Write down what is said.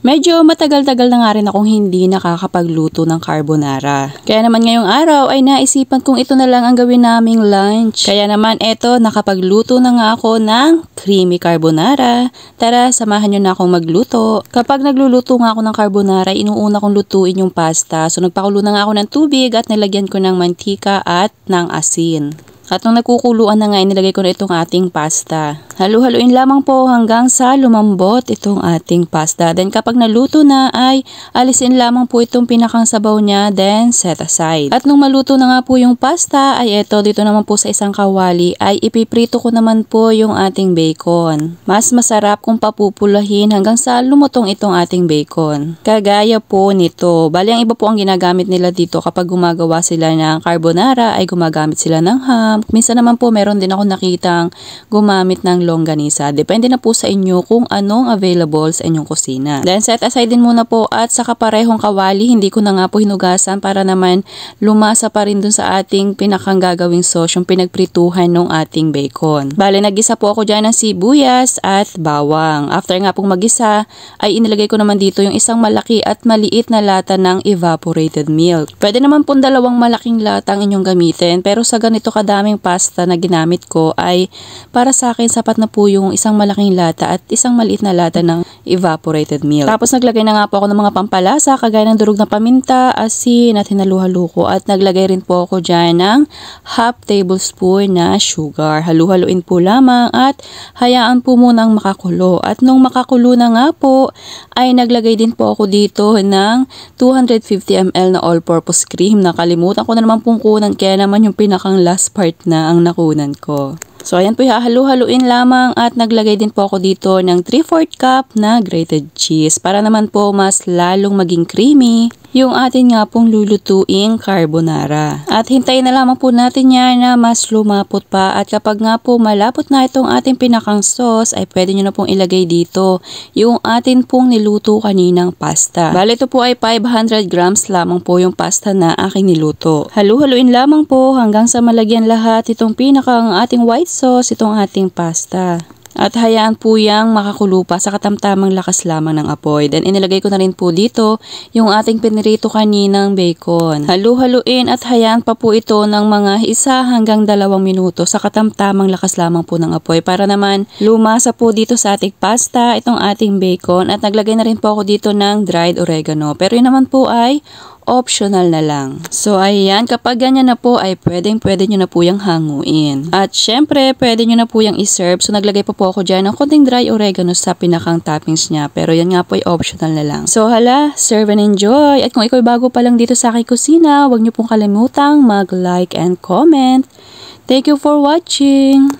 Medyo matagal-tagal na nga rin akong hindi nakakapagluto ng carbonara. Kaya naman ngayong araw ay naisipan kong ito na lang ang gawin naming lunch. Kaya naman eto, nakapagluto na nga ako ng creamy carbonara. Tara, samahan nyo na akong magluto. Kapag nagluluto nga ako ng carbonara, inuuna kong lutuin yung pasta. So nagpakulo na nga ako ng tubig at nilagyan ko ng mantika at ng asin. At nung nagkukuluan na nga, inilagay ko na itong ating pasta. Halu-haluin lamang po hanggang sa lumambot itong ating pasta. Then kapag naluto na ay alisin lamang po itong pinakang sabaw niya, then set aside. At nung maluto na nga po yung pasta ay eto, dito naman po sa isang kawali ay ipiprito ko naman po yung ating bacon. Mas masarap kung papupulahin hanggang sa lumutong itong ating bacon. Kagaya po nito. Bali ang iba po ang ginagamit nila dito kapag gumagawa sila ng carbonara ay gumagamit sila ng ham. Minsan naman po meron din ako nakitang gumamit ng longganisa. Depende na po sa inyo kung anong available sa inyong kusina. Then set aside din muna po at sa kaparehong kawali, hindi ko na nga po hinugasan para naman lumasa pa rin dun sa ating pinakang gagawing sauce, yung pinagprituhan ng ating bacon. Bale, nagisa po ako dyan ng sibuyas at bawang. After nga pong magisa, ay inilagay ko naman dito yung isang malaki at maliit na lata ng evaporated milk. Pwede naman po dalawang malaking lata ang inyong gamitin, pero sa ganito kadaming pasta na ginamit ko ay para sa akin sapat na po yung isang malaking lata at isang maliit na lata ng evaporated milk. Tapos naglagay na nga po ako ng mga pampalasa kagaya ng durog na paminta, asin at hinalu-halo ko at naglagay rin po ako dyan ng half tablespoon na sugar. Halu-haluin po lamang at hayaan po munang makakulo. At nung makakulo na nga po ay naglagay din po ako dito ng 250 ml na all-purpose cream. Nakalimutan ko na naman pong kunan kaya naman yung pinakang last part na ang nakunan ko. So ayan po, halu-haluin lamang at naglagay din po ako dito ng 3/4 cup na grated cheese para naman po mas lalong maging creamy yung atin nga pong lulutuing carbonara. At hintayin na lamang po natin yan na mas lumapot pa at kapag nga po malapot na itong ating pinakang sauce ay pwede nyo na pong ilagay dito yung atin pong niluto kaninang pasta. Bale ito po ay 500 grams lamang po yung pasta na aking niluto. Halu-haluin lamang po hanggang sa malagyan lahat itong pinakang ating white sauce, itong ating pasta. At hayaan po yang makakulo pa sa katamtamang lakas lamang ng apoy. Then inilagay ko na rin po dito yung ating pinirito kaninang bacon. Halu-haluin at hayaan pa po ito ng mga 1 hanggang 2 minuto sa katamtamang lakas lamang po ng apoy para naman lumasa po dito sa ating pasta itong ating bacon. At naglagay na rin po ako dito ng dried oregano. Pero yun naman po ay optional na lang. So ayan, kapag ganyan na po ay pwede nyo na po yung hanguin. At syempre, pwede nyo na po yung iserve. So naglagay pa po ako dyan ng konting dry oregano sa pinakang toppings niya. Pero yan nga po ay optional na lang. So hala, serve and enjoy. At kung ikaw bago pa lang dito sa aking kusina, huwag nyo pong kalimutang mag-like and comment. Thank you for watching!